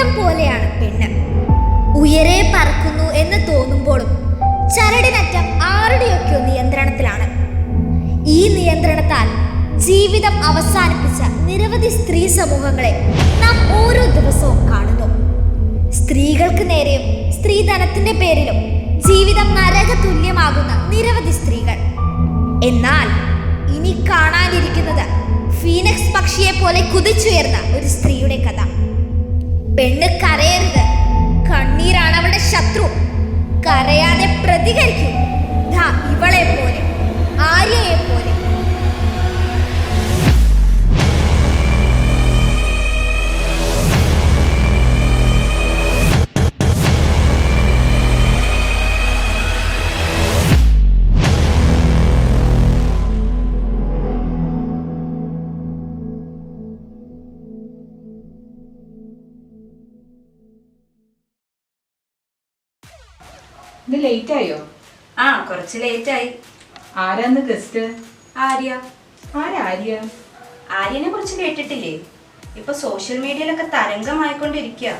പട്ടം പോലെയാണ് പെണ്ണ്. ഉയരെ പറക്കുന്നു എന്ന് തോന്നുമ്പോഴും ചരടിനറ്റം ആരുടെയൊക്കെയോ നിയന്ത്രണത്തിലാണ്. ഈ നിയന്ത്രണത്താൽ ജീവിതം അവസാനിപ്പിച്ച നിരവധി സ്ത്രീ സമൂഹങ്ങളെ നാം ഓരോ ദിവസവും കാണുന്നു. സ്ത്രീകൾക്ക് നേരെയും സ്ത്രീധനത്തിന്റെ പേരിലും ജീവിതം നരക തുല്യമാകുന്ന നിരവധി സ്ത്രീകൾ. എന്നാൽ ഇനി കാണാനിരിക്കുന്നത് ഫീനിക്സ് പക്ഷിയെ പോലെ കുതിച്ചുയർന്ന ഒരു സ്ത്രീയുടെ കഥ. പെണ്ണ് കരയരുത്, കണ്ണീരാണ് അവളുടെ ശത്രു. കരയാതെ പ്രതികരിക്കൂ. ദാ ഇവളെ പോലെ, ആര്യയെ പോലെ. ഇത് ലേറ്റ് ആയോ? കുറച്ച് ലേറ്റ് ആയി. ആരാന്ന് ഗസ്റ്റ്? ആര്യ. ആര്യ? ആര്യനെ കുറിച്ച് കേട്ടിട്ടില്ലേ? ഇപ്പൊ സോഷ്യൽ മീഡിയയിലൊക്കെ തരംഗമായിക്കൊണ്ടിരിക്കുക.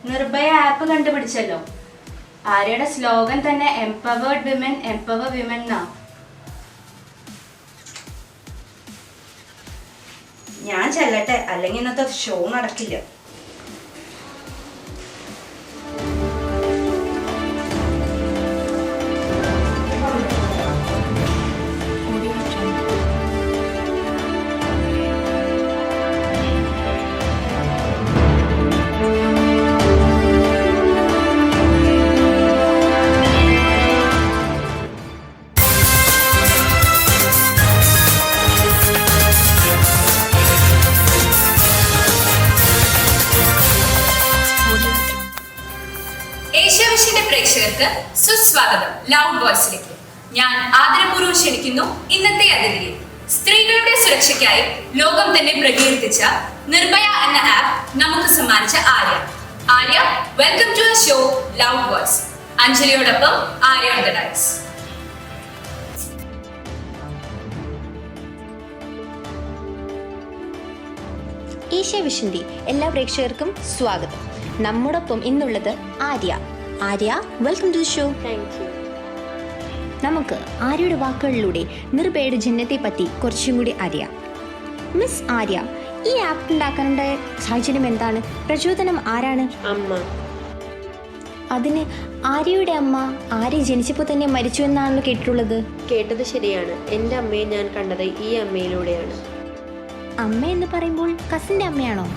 നിർഭയ ആപ്പ് കണ്ടുപിടിച്ചല്ലോ. ആര്യയുടെ സ്ലോഗൻ തന്നെ എംപവേർഡ് വിമൻ എംപവർ വിമൻ എന്നാ. ഞാൻ ചെല്ലട്ടെ, അല്ലെങ്കിൽ ഇന്നത്തെ ഷോ നടക്കില്ല. ഏഷ്യാവിഷന്റെ പ്രേക്ഷകർക്ക് സുസ്വാഗതം ലൗഡ് വോയിസിലേക്ക്. ഞാൻ ആദരപൂർവ്വം ക്ഷണിക്കുന്നു ഇന്നത്തെ അതിഥിയെ. സ്ത്രീകളുടെ സുരക്ഷയ്ക്കായി ലോകം തന്നെ പ്രകീർത്തിച്ച നിർഭയ എന്ന ആപ്പ് നമുക്ക് സമ്മാനിച്ച Arya. Welcome to the show loud voice. അഞ്ജലിയോടൊപ്പം ആര്യ ഓൺ ദ ഡയസ്. ഏഷ്യാവിഷന്റെ എല്ലാ പ്രേക്ഷകർക്കും സ്വാഗതം. നമ്മോടൊപ്പം ഇന്നുള്ളത് Arya. Welcome to the show. Thank you. നമുക്ക് ആര്യയുടെ വാക്കുകളിലൂടെ നിർഭയയുടെ ജനത്തെ പറ്റി കുറച്ചും കൂടി അറിയാം. മിസ് ആര്യ, ഈ ആപ്പ് ഉണ്ടാക്കാനുണ്ടായ സാഹചര്യം എന്താണ്? പ്രചോദനം ആരാണ്? അമ്മ. അതിന് ആര്യയുടെ അമ്മ ആര്യ ജനിച്ചപ്പോൾ തന്നെ മരിച്ചു എന്നാണല്ലോ കേട്ടിട്ടുള്ളത്. കേട്ടത് ശരിയാണ്. എൻ്റെ അമ്മയെ ഞാൻ കണ്ടത് ഈ അമ്മയിലൂടെയാണ്. അമ്മ എന്ന് പറയുമ്പോൾ കസിൻ്റെ അമ്മയാണോ?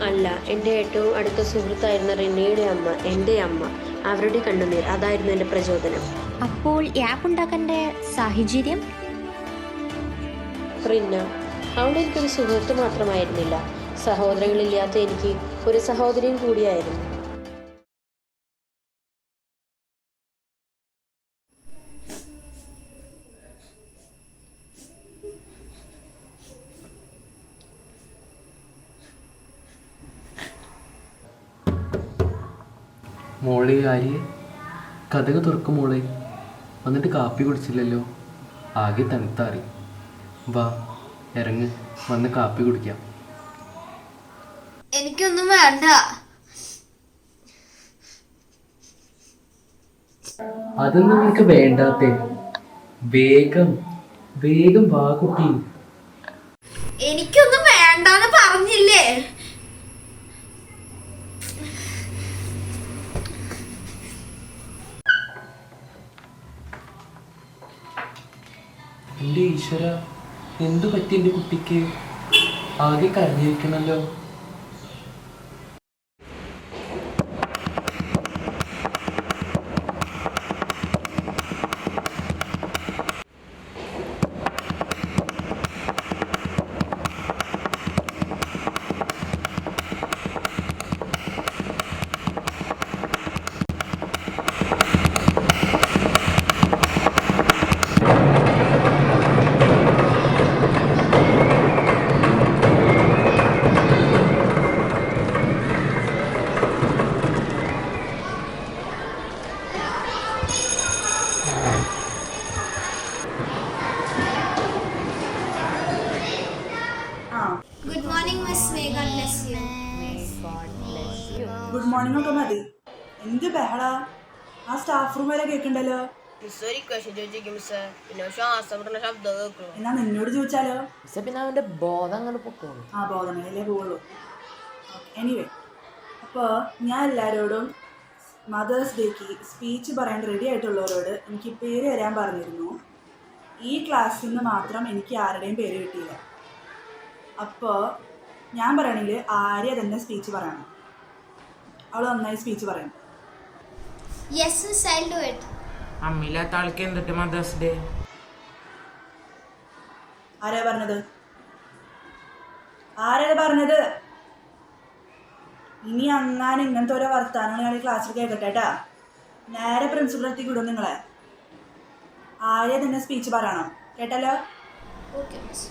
അല്ല, എൻ്റെ ഏറ്റവും അടുത്ത സുഹൃത്തായിരുന്ന റിനയുടെ അമ്മ, എൻ്റെ അമ്മ. അവരുടെ കണ്ണുനീർ അതായിരുന്നു എൻ്റെ പ്രചോദനം. അപ്പോൾ ഈ ആപ്പ് ഉണ്ടാക്കേണ്ട സാഹചര്യം? റിന്ന, അവൾ എനിക്കൊരു സുഹൃത്ത് മാത്രമായിരുന്നില്ല, സഹോദരങ്ങളില്ലാത്ത എനിക്ക് ഒരു സഹോദരിയും കൂടിയായിരുന്നു. മോളെ ആര്യ, കഥക് തുറക്കും മോളെ. വന്നിട്ട് കാപ്പി കുടിച്ചില്ലല്ലോ, ആകെ തണുത്താറി. വാ ഇറങ്ങ്, വന്ന് കാപ്പി കുടിക്കാം. എനിക്കൊന്നും വേണ്ട. അതൊന്നും നിനക്ക് വേണ്ടാത്തേ. വേഗം വേഗം വാ കുട്ടി. എനിക്കൊന്നും വേണ്ടാന്ന് പറഞ്ഞില്ലേ? എൻ്റെ ഈശ്വര, എന്തു പറ്റി എൻ്റെ കുട്ടിക്ക്? ആകെ കരഞ്ഞിരിക്കണല്ലോ. ഗുഡ് മോർണിംഗ് ഒക്കെ മതി. എന്ത് ബഹള ആ സ്റ്റാഫ് റൂം വരെ കേൾക്കണ്ടല്ലോ. എന്നാ നിന്നോട് ചോദിച്ചാലോ? പിന്നെ അവന്റെ ബോധം അങ്ങോട്ട് പൊക്കോളൂ. ആ ബോധനയിലേ പോവുള്ളൂ. എനിവേ, അപ്പോൾ ഞാൻ എല്ലാവരോടും മദേഴ്സ് ഡേക്ക് സ്പീച്ച് പറയാൻ റെഡി ആയിട്ടുള്ളവരോട് എനിക്ക് പേര് വരാൻ പറഞ്ഞിരുന്നു. ഈ ക്ലാസ്സിൽ നിന്ന് മാത്രം എനിക്ക് ആരുടെയും പേര് കിട്ടിയില്ല. അപ്പോൾ ഞാൻ പറയണമെങ്കിൽ ആര്യ തന്നെ സ്പീച്ച് പറയണം. അവൾ നന്നായി സ്പീച്ച് പറയണം. Yes, miss, I'll do it. അമ്മില്ലാത്ത ആൾക്ക് എന്തിട്ട് മദേഴ്സ് ഡേ? ആരാ പറഞ്ഞത്? ഇനി അങ്ങനെ ഇങ്ങനത്തെ ഓരോ വർത്താനങ്ങൾ ഞാൻ ക്ലാസ്സിൽ കേൾക്കട്ടെ. നേരെ പ്രിൻസിപ്പൾ എത്തി വിടും നിങ്ങളെ. ആര്യ തന്നെ സ്പീച്ച് പറയണം, കേട്ടല്ലോ? Okay, miss.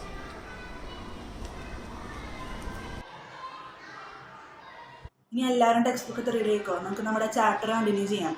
ഇനി എല്ലാവരും ടെക്സ്റ്റ് ബുക്ക് റെഡി ആയിക്കോ. നമുക്ക് നമ്മുടെ ചാപ്റ്റർ കണ്ടിന്യൂ ചെയ്യാം.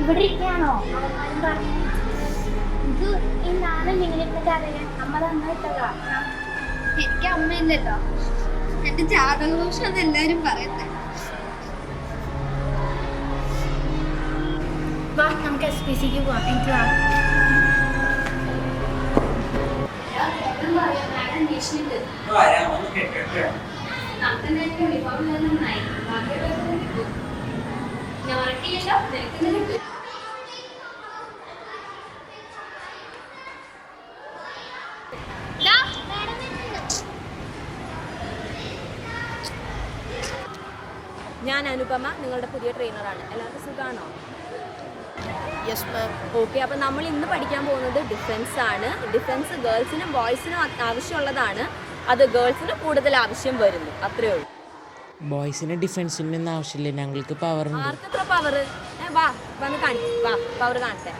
ഇവിടെ ഇരിക്കുകയാണോ? ഇത് ഈ നാളെ ഇങ്ങനെ അറിയാൻ അമ്മ തന്നിട്ടതാ. എനിക്ക് അമ്മയില്ലല്ലോ. എന്റെ ജാതകദോഷാന്ന് എല്ലാരും പറയുന്നത്. വാ, നമുക്ക് SPCക്ക് പോവാം. എനിക്ക് വാ. ഞാൻ അനുപമ, നിങ്ങളുടെ പുതിയ ട്രെയിനറാണ്. എല്ലാവർക്കും സുഖമാണോ? Yes ma'am. ഓക്കെ, അപ്പോൾ നമ്മൾ ഇന്ന് പഠിക്കാൻ പോകുന്നത് ഡിഫൻസ് ആണ്. ഡിഫൻസ് ഗേൾസിനും ബോയ്സിനും ആവശ്യമുള്ളതാണ്. അത് ഗേൾസിന് കൂടുതൽ ആവശ്യം വരുന്നു, അത്രേ ഉള്ളൂ. ബോയ്സിന് ഡിഫൻസിനൊന്നും ആവശ്യമില്ല, ഞങ്ങൾക്ക് പവർ ഉണ്ട്. ആർക്കെത്ര പവർ? വാ, വന്ന് കാണിക്കും. വാ, പവർ കാണട്ടെ.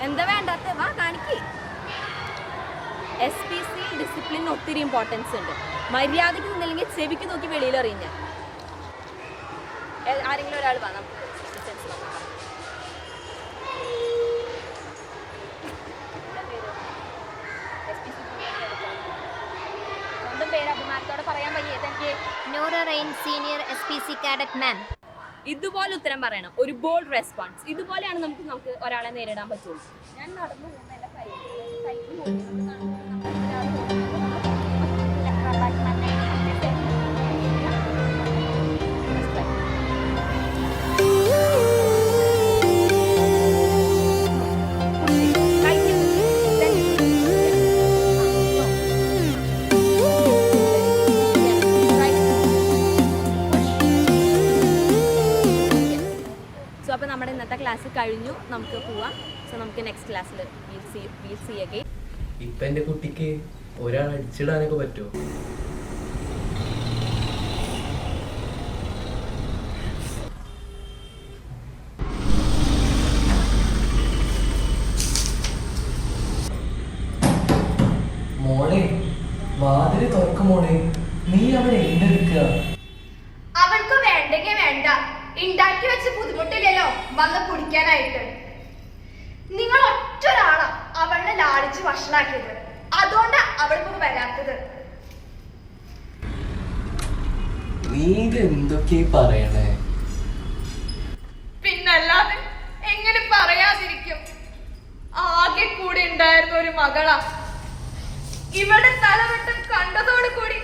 എന്താ വേണ്ടാത്ത? വാ, കാണിക്ക്. SPC ഡിസിപ്ലിന് ഒത്തിരി ഇമ്പോർട്ടൻസ് ഉണ്ട്. മര്യാദയ്ക്ക് നിന്നില്ലെങ്കിൽ ചെവിക്ക് നോക്കി വെളിയിൽ അറിഞ്ഞ ആരെങ്കിലും ഒരാൾ വാ, നമുക്ക് ഡിഫൻസ് നോക്കാം. സ്വന്തം പേര് അഭിമാനത്തോടെ പറയാൻ പറ്റിയത് എനിക്ക്. Nora Rain, senior SPC cadet ma'am. ഇതുപോലെ ഉത്തരം പറയണം, ഒരു ബോൾഡ് റെസ്പോൺസ്. ഇതുപോലെയാണ് നമുക്ക് ഒരാളെ നേരിടാൻ പറ്റുള്ളൂ. ഞാൻ നടന്നു പോകുന്ന എല്ലാ അപ്പോൾ നമ്മുടെ ഇന്നത്തെ ക്ലാസ് കഴിഞ്ഞു, നമുക്ക് പോവാം. സോ നമുക്ക് നെക്സ്റ്റ് ക്ലാസ്സിൽ we'll see again. ഇപ്പം എൻ്റെ കുട്ടിക്ക് ഒരാൾ അടിച്ചിടാനൊക്കെ പറ്റുമോ? മോളെ, വാതില് തുറക്കും മോളെ. നീ അവിടെ എന്തെടുക്കുക? അവൾക്ക് വേണ്ടെങ്കിൽ വേണ്ട, ഉണ്ടാക്കി വെച്ച് ബുദ്ധിമുട്ടില്ലല്ലോ വന്ന് കുടിക്കാനായിട്ട്. നിങ്ങൾ ഒറ്റൊരാളാ അവളെ ലാളിച്ച് വഷളാക്കിയത്. അതുകൊണ്ടാ അവൾക്ക് വരാത്തത്. നീ ഇത് എന്തൊക്കെയാ പറയണേ? പിന്നല്ലാതെ എങ്ങനെ പറയാതിരിക്കും? ആകെ കൂടി ഉണ്ടായിരുന്ന ഒരു മകളാ. ഇവിടെ തലവെട്ടം കണ്ടതോടു കൂടി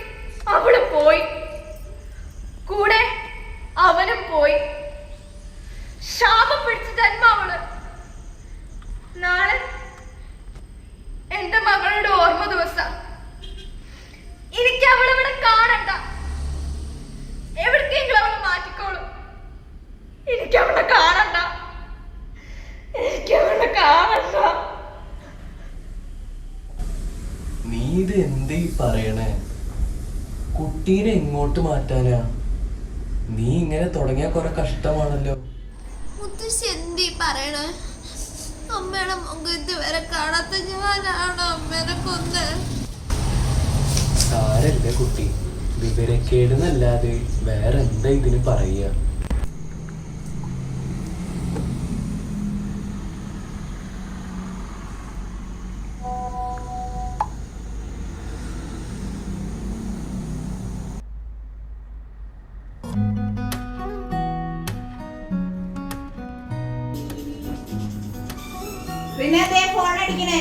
അവള് പോയി, കൂടെ അവനും പോയി. ശാപം പിടിച്ച ജന്മ അവള്. നാളെ എന്റെ മകളുടെ ഓർമ്മ ദിവസം. എനിക്ക് അവളിവിടെ കാണണ്ട. എവിടേക്കെങ്കിലും അവള് മാറ്റിക്കോളും. എനിക്ക് അവളെ കാണണ്ട. നീ ഇത് എന്തീ പറയണേ? കുട്ടീനെ എങ്ങോട്ട് മാറ്റാനാ? നീ ഇങ്ങനെ തുടങ്ങിയ കുറെ കഷ്ടമാണല്ലോ. മുത്തശ്ശി എന്തി പറയണേ? അമ്മയുടെ മുഖം ഇതുവരെ കാണാത്ത ഞാനാണോ അമ്മേനെ കൊന്ന്? സാരല്ല കുട്ടി, വിവരക്കേടുന്നല്ലാതെ വേറെ എന്താ ഇതിന് പറയുക? പിന്നെ ഫോൺ അടിക്കണേ.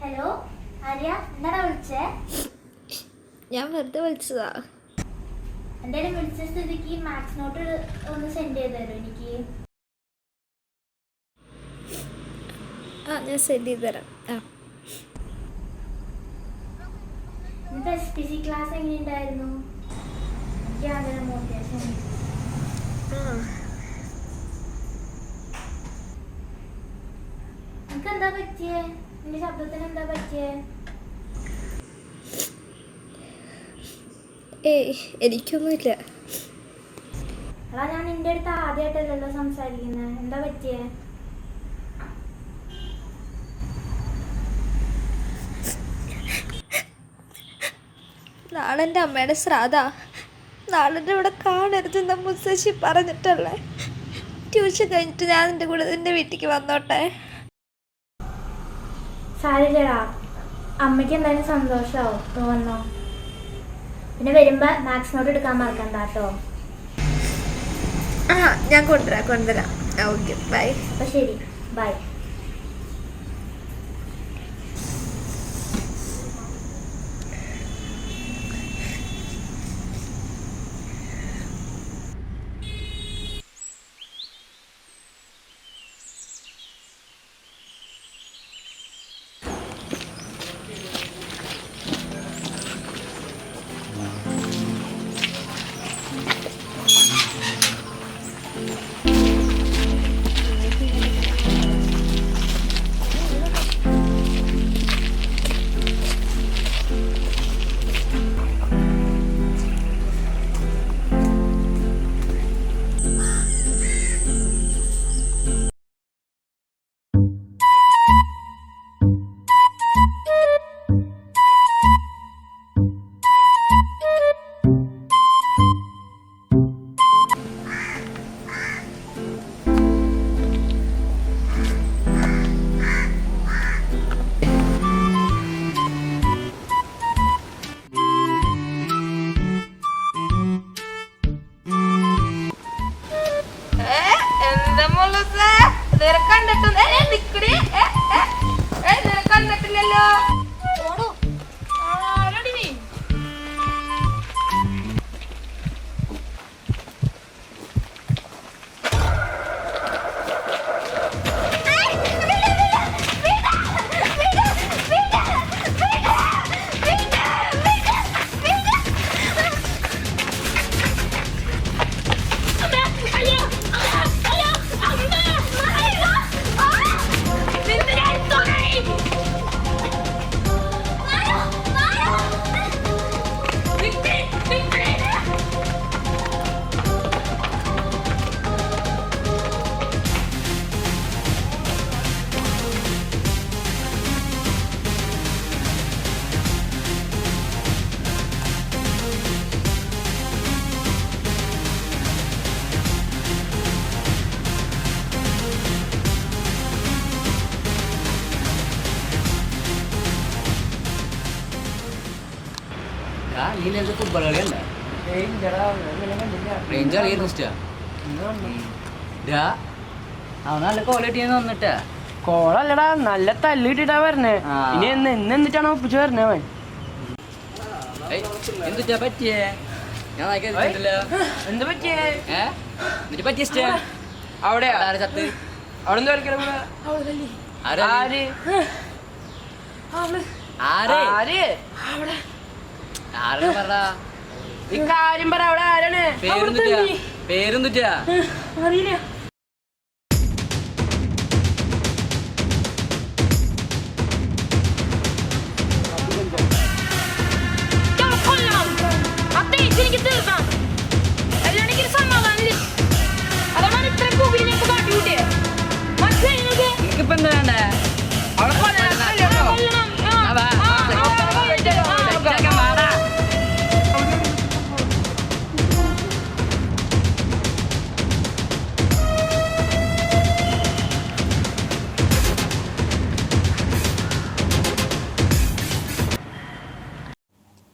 ഹലോ ആര്യ, എന്താടാ വിളിച്ചേ? ഞാൻ വെറുതെ വിളിച്ചതാ. എന്തായാലും വിളിച്ച സ്ഥിതിക്ക് മാത്സ് നോട്ട് ഒന്ന് സെൻഡ് ചെയ്ത് തരും എനിക്ക്. ഞാൻ സെൻഡ് ചെയ്ത് തരാം. ഇന്നത്തെ SPC ക്ലാസ് എങ്ങനെയുണ്ടായിരുന്നു? എനിക്ക് അങ്ങനെ മോട്ടിവേഷൻ. എനിക്ക് എന്താ പറ്റിയേ? നിന്റെ ശബ്ദത്തിന് എന്താ പറ്റിയേ? എനിക്കൊന്നുമില്ല. അതാ ഞാൻ നിന്റെ അടുത്ത് ആദ്യമായിട്ടല്ലല്ലോ സംസാരിക്കുന്നത്. എന്താ പറ്റിയേ? നാളെ എൻ്റെ അമ്മയുടെ ശ്രാദ്ധ. നാളെ ഇവിടെ കാണരുതെന്ന മുത്തശ്ശി പറഞ്ഞിട്ടല്ലേ. ട്യൂഷൻ കഴിഞ്ഞിട്ട് ഞാൻ നിന്റെ കൂടെ നിന്റെ വീട്ടിലേക്ക് വന്നോട്ടെ. സാരില്ലടാ, അമ്മയ്ക്ക് എന്തായാലും സന്തോഷമാവും വന്നോ. പിന്നെ വരുമ്പോൾ മാത്സ് നോട്ട് എടുക്കാൻ മറക്കണ്ട കേട്ടോ. ഞാൻ കൊണ്ടുവരാം. Okay bye. അപ്പം ശരി, ബൈ. കണ്ടിട്ടില്ലല്ലോ. ഫുട്ബോൾ കളിയല്ല റേഞ്ച് അറിയാ അവൻ നല്ല ക്വാളിറ്റി വന്നിട്ടാ. കോളല്ലടാ, നല്ല തല്ലിട്ടിട്ടാ വരണേ. ഇനി എന്നിട്ടാണോ ഒപ്പിച്ച് വരണേ അവൻ? എന്തുട്ടാ പറ്റിയേ? ഞാൻ എന്താ പറ്റിയേ? എന്നിട്ട് പറ്റിയ അവിടെ ചത്ത് അവിടെ എന്താ കളിക്കണ? ആരാ പറ ഈ കാര്യം പറ. അവിടെ ആരാണ്? പേരെന്തുറ്റാ? അറിയില്ല.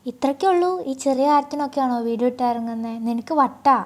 ഇത്രയ്ക്കേ ഉള്ളൂ, ഈ ചെറിയ കാര്യത്തിനൊക്കെയാണോ വീഡിയോ ഇട്ട് ഇറങ്ങുന്നത്? നിനക്ക് വട്ടാ.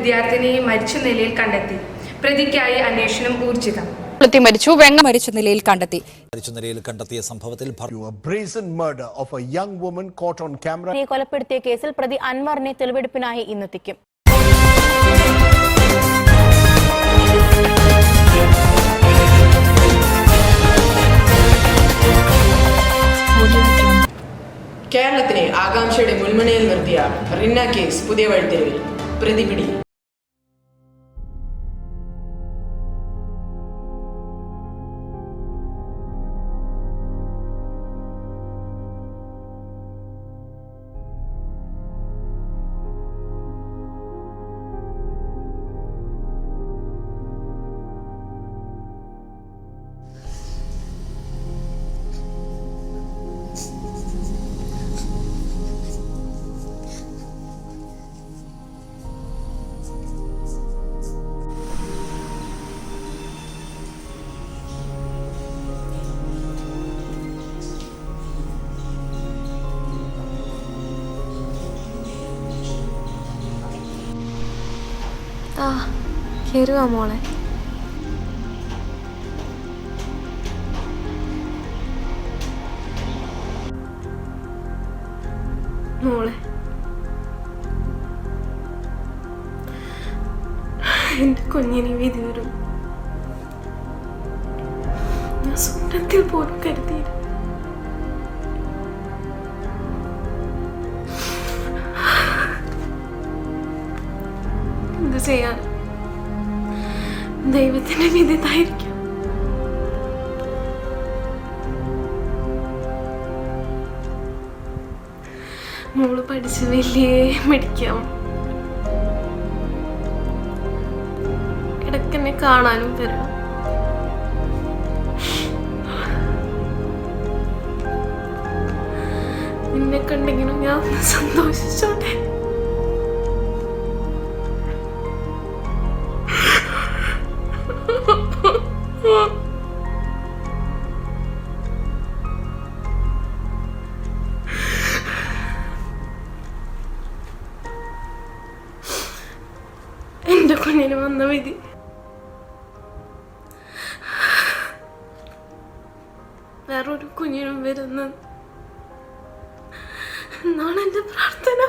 വിദ്യാർത്ഥിനിയെ മരിച്ച നിലയിൽ കണ്ടെത്തി. പ്രതിക്കായി അന്വേഷണം ഊർജിതം. മരിച്ച നിലയിൽ കണ്ടെത്തിയ സംഭവത്തിൽ കൊലപ്പെടുത്തിയ കേസിൽ പ്രതി അൻവറിനെ തെളിവെടുപ്പിനായി ഇന്നെത്തിക്കും. കേരളത്തിനെ ആകാംക്ഷയുടെ മുൾമുനയിൽ നിർത്തിയ റിന്ന കേസ് പുതിയ വഴിത്തിരിവിൽ. പ്രതിപിടി. കയറുക മോളെ. മോളെ, എന്റെ കുഞ്ഞിനെ വിധി വരും. ഞാൻ സ്വപ്നത്തിൽ പോലും കരുതിയില്ല. എന്ത് ചെയ്യാൻ, ദൈവത്തിന്റെ വിധിതായിരിക്കും. മോള് പഠിച്ച് വലിയ മെഡിക്കാം, ഇടയ്ക്കെന്നെ കാണാനും വരണം. നിന്നെ കണ്ടെങ്കിലും ഞാൻ ഒന്ന് സന്തോഷിച്ചോട്ടെ. എന്റെ കുഞ്ഞിന് വന്ന വിധി വേറൊരു കുഞ്ഞിനും വരുന്ന എന്നാണ് എന്റെ പ്രാർത്ഥന.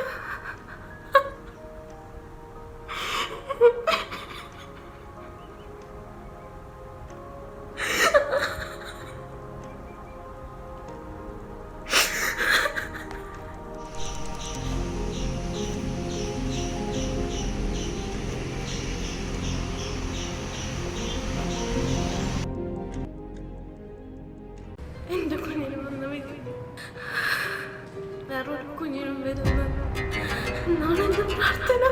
എന്റെ കുഞ്ഞിന് വന്ന വിധി വേറൊരു കുഞ്ഞിനും വരുന്ന എന്നാണ് എന്റെ പ്രാർത്ഥന.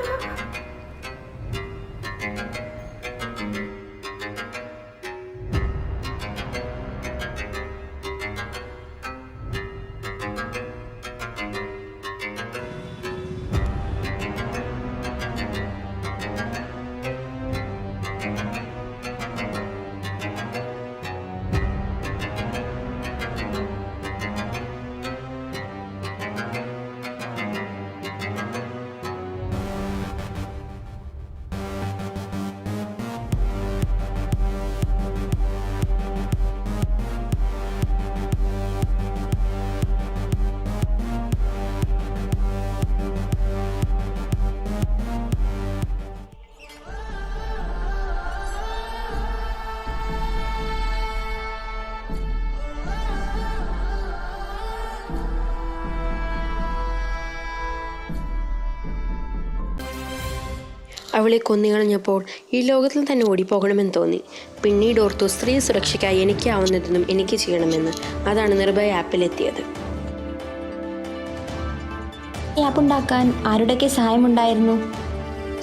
അവളെ കൊന്നുകളഞ്ഞപ്പോൾ ഈ ലോകത്തിൽ തന്നെ ഓടിപ്പോകണമെന്ന് തോന്നി. പിന്നീട് ഓർത്തു സ്ത്രീ സുരക്ഷയ്ക്കായി എനിക്കാവുന്നതെന്നും എനിക്ക് ചെയ്യണമെന്ന്. അതാണ് നിർഭയ ആപ്പിലെത്തിയത്. ഈ ആപ്പ് ഉണ്ടാക്കാൻ ആരുടെയൊക്കെ സഹായമുണ്ടായിരുന്നു?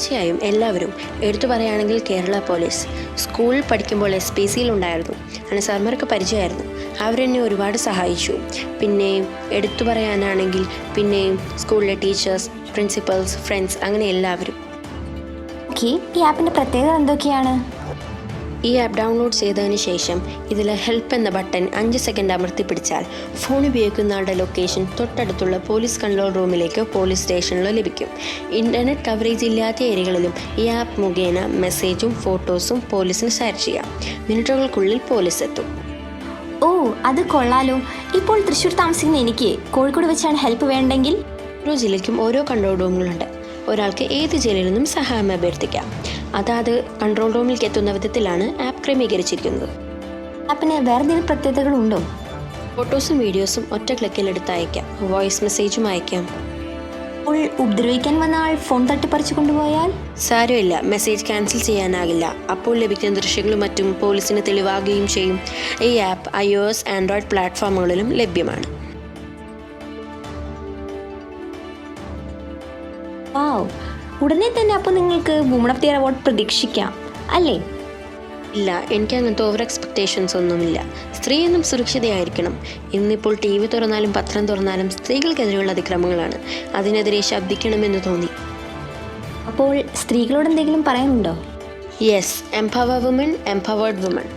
തീർച്ചയായും എല്ലാവരും. എടുത്തു പറയുകയാണെങ്കിൽ കേരള പോലീസ്. സ്കൂളിൽ പഠിക്കുമ്പോൾ SPCയിൽ ഉണ്ടായിരുന്നു. അങ്ങനെ സാർമാർക്ക് പരിചയമായിരുന്നു. അവരെന്നെ ഒരുപാട് സഹായിച്ചു. പിന്നെ എടുത്തു പറയാനാണെങ്കിൽ സ്കൂളിലെ ടീച്ചേഴ്സ്, പ്രിൻസിപ്പൽസ്, ഫ്രണ്ട്സ്, അങ്ങനെ എല്ലാവരും. ഓക്കെ, ഈ ആപ്പിൻ്റെ പ്രത്യേകത എന്തൊക്കെയാണ്? ഈ ആപ്പ് ഡൗൺലോഡ് ചെയ്തതിന് ശേഷം ഇതിൽ ഹെൽപ്പ് എന്ന ബട്ടൺ 5 സെക്കൻഡ് അമർത്തി പിടിച്ചാൽ ഫോൺ ഉപയോഗിക്കുന്ന ആളുടെ ലൊക്കേഷൻ തൊട്ടടുത്തുള്ള പോലീസ് കൺട്രോൾ റൂമിലേക്കോ പോലീസ് സ്റ്റേഷനിലോ ലഭിക്കും. ഇൻ്റർനെറ്റ് കവറേജ് ഇല്ലാത്ത ഏരിയകളിലും ഈ ആപ്പ് മുഖേന മെസ്സേജും ഫോട്ടോസും പോലീസിന് ഷെയർ ചെയ്യാം. മിനിറ്റുകൾക്കുള്ളിൽ പോലീസ് എത്തും. ഓ, അത് കൊള്ളാലോ. ഇപ്പോൾ തൃശ്ശൂർ താമസിക്കുന്ന എനിക്ക് കോഴിക്കോട് വെച്ചാണ് ഹെൽപ്പ് വേണ്ടെങ്കിൽ? ഓരോ ജില്ലയ്ക്കും ഓരോ കൺട്രോൾ റൂമുകളുണ്ട്. ഒരാൾക്ക് ഏത് ജില്ലയിൽ നിന്നും സഹായം അഭ്യർത്ഥിക്കാം. അതാത് കൺട്രോൾ റൂമിലേക്ക് എത്തുന്ന വിധത്തിലാണ് ആപ്പ് ക്രമീകരിച്ചിരിക്കുന്നത്. ആപ്പിന് വേറെ എന്തെങ്കിലും പ്രത്യേകതകളുണ്ടോ? ഫോട്ടോസും വീഡിയോസും ഒറ്റ ക്ലിക്കിൽ എടുത്ത് അയക്കാം. വോയിസ് മെസ്സേജും അയക്കാം. അപ്പോൾ ഉപദ്രവിക്കാൻ വന്ന ആൾ ഫോൺ തട്ടിപ്പറിച്ചു കൊണ്ടുപോയാൽ? സാരമില്ല, മെസ്സേജ് ക്യാൻസൽ ചെയ്യാനാകില്ല. അപ്പോൾ ലഭിക്കുന്ന ദൃശ്യങ്ങളും മറ്റും പോലീസിന് തെളിവാകുകയും ചെയ്യും. ഈ ആപ്പ് iOS, ആൻഡ്രോയിഡ് പ്ലാറ്റ്ഫോമുകളിലും ലഭ്യമാണ്. വാവ്, ഉടനെ തന്നെ അപ്പോൾ നിങ്ങൾക്ക് woman of the year award പ്രതീക്ഷിക്കാം അല്ലേ? ഇല്ല, എനിക്ക് അങ്ങനത്തെ ഓവർ എക്സ്പെക്റ്റേഷൻസ് ഒന്നുമില്ല. സ്ത്രീ എന്നും സുരക്ഷിതയായിരിക്കണം. ഇന്നിപ്പോൾ TV തുറന്നാലും പത്രം തുറന്നാലും സ്ത്രീകൾക്കെതിരെയുള്ള അതിക്രമങ്ങളാണ്. അതിനെതിരെ ശബ്ദിക്കണമെന്ന് തോന്നി. അപ്പോൾ സ്ത്രീകളോട് എന്തെങ്കിലും പറയാനുണ്ടോ? Yes, empower woman, empowered woman.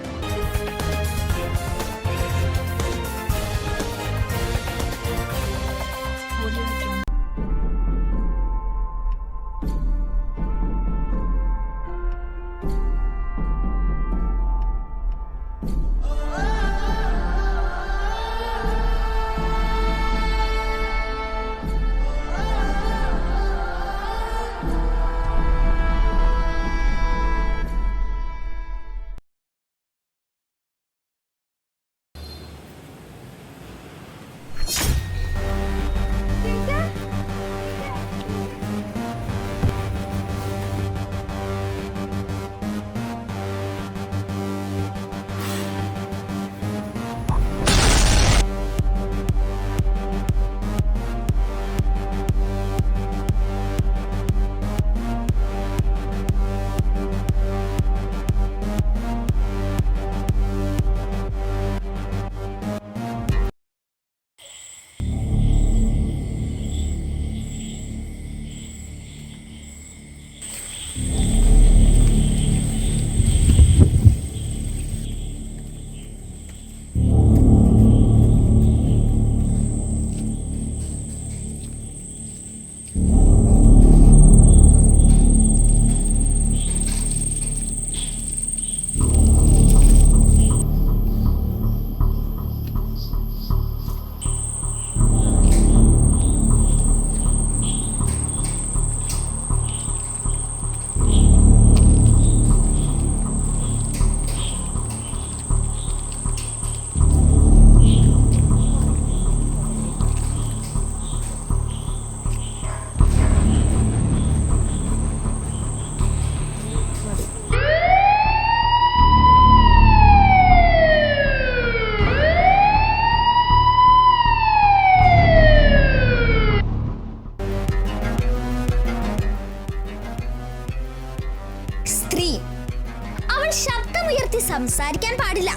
സംസാരിക്കാൻ പാടില്ല.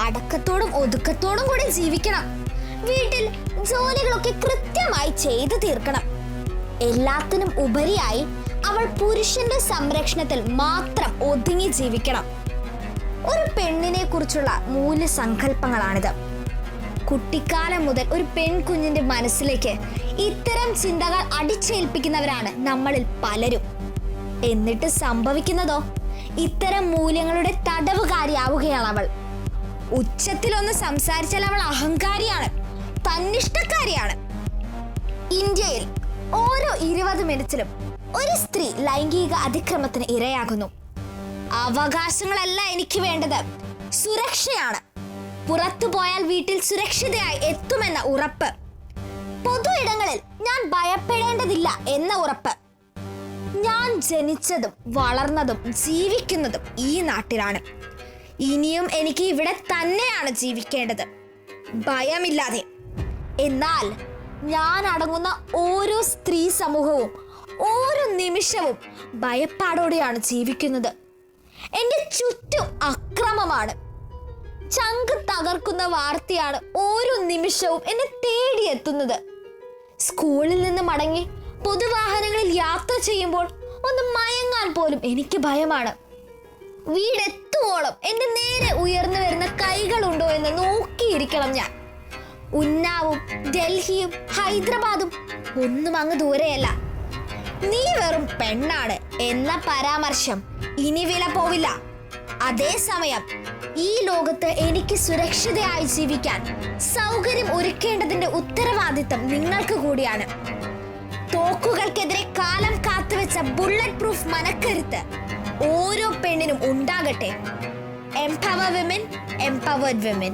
അടക്കത്തോടും ഒതുക്കത്തോടും കൂടി ജീവിക്കണം. വീട്ടിൽ ജോലികളൊക്കെ കൃത്യമായി ചെയ്തു തീർക്കണം. എല്ലാത്തിനും ഉപരിയായി അവൾ പുരുഷന്റെ സംരക്ഷണത്തിൽ മാത്രം ഒതുങ്ങി ജീവിക്കണം. ഒരു പെണ്ണിനെ കുറിച്ചുള്ള മൂല്യസങ്കല്പങ്ങളാണിത്. കുട്ടിക്കാലം മുതൽ ഒരു പെൺകുഞ്ഞിന്റെ മനസ്സിലേക്ക് ഇത്തരം ചിന്തകൾ അടിച്ചേൽപ്പിക്കുന്നവരാണ് നമ്മളിൽ പലരും. എന്നിട്ട് സംഭവിക്കുന്നതോ ഇത്തരം മൂല്യങ്ങളുടെ തടവുകാരിയാവുകയാണ് അവൾ. ഉച്ചത്തിലൊന്ന് സംസാരിച്ചാൽ അവൾ അഹങ്കാരിയാണ്, തന്നിഷ്ടക്കാരിയാണ്. ഇന്ത്യയിൽ ഓരോ 20 മിനിറ്റിലും ഒരു സ്ത്രീ ലൈംഗിക അതിക്രമത്തിന് ഇരയാകുന്നു. അവകാശങ്ങളല്ല എനിക്ക് വേണ്ടത്, സുരക്ഷയാണ്. പുറത്തു പോയാൽ വീട്ടിൽ സുരക്ഷിതയായി എത്തുമെന്ന ഉറപ്പ്, പൊതു ഇടങ്ങളിൽ ഞാൻ ഭയപ്പെടേണ്ടതില്ല എന്ന ഉറപ്പ്, ഞാൻ ജനിച്ചതും വളർന്നതും ജീവിക്കുന്നതും ഈ നാട്ടിലാണ്. ഇനിയും എനിക്ക് ഇവിടെ തന്നെയാണ് ജീവിക്കേണ്ടത്, ഭയമില്ലാതെ. എന്നാൽ ഞാൻ അടങ്ങുന്ന ഓരോ സ്ത്രീ സമൂഹവും ഓരോ നിമിഷവും ഭയപ്പാടോടെയാണ് ജീവിക്കുന്നത്. എൻ്റെ ചുറ്റും അക്രമമാണ്. ചങ്ക് തകർക്കുന്ന വാർത്തയാണ് ഓരോ നിമിഷവും എന്നെ തേടിയെത്തുന്നത്. സ്കൂളിൽ നിന്ന് മടങ്ങി പൊതുവാഹനങ്ങളിൽ യാത്ര ചെയ്യുമ്പോൾ ഒന്ന് മയങ്ങാൻ പോലും എനിക്ക് ഭയമാണ്. വീടെത്തുവോളം എൻ്റെ നേരെ ഉയർന്നു വരുന്ന കൈകളുണ്ടോ എന്ന് നോക്കിയിരിക്കണം ഞാൻ. ഉന്നാവും ഡൽഹിയും ഹൈദരാബാദും ഒന്നും അങ്ങ് ദൂരെയല്ല. നീ വെറും പെണ്ണാണ് എന്ന പരാമർശം ഇനി വില പോവില്ല. അതേസമയം ഈ ലോകത്ത് എനിക്ക് സുരക്ഷിതയായി ജീവിക്കാൻ സൗകര്യം ഒരുക്കേണ്ടതിന്റെ ഉത്തരവാദിത്തം നിങ്ങൾക്ക് കൂടിയാണ്. തോക്കുകൾക്കെതിരെ കാലം കാത്തുവെച്ച ബുള്ളറ്റ് പ്രൂഫ് മനക്കരുത്ത് ഓരോ പെണ്ണിനും ഉണ്ടാകട്ടെ. Empower women, empowered women.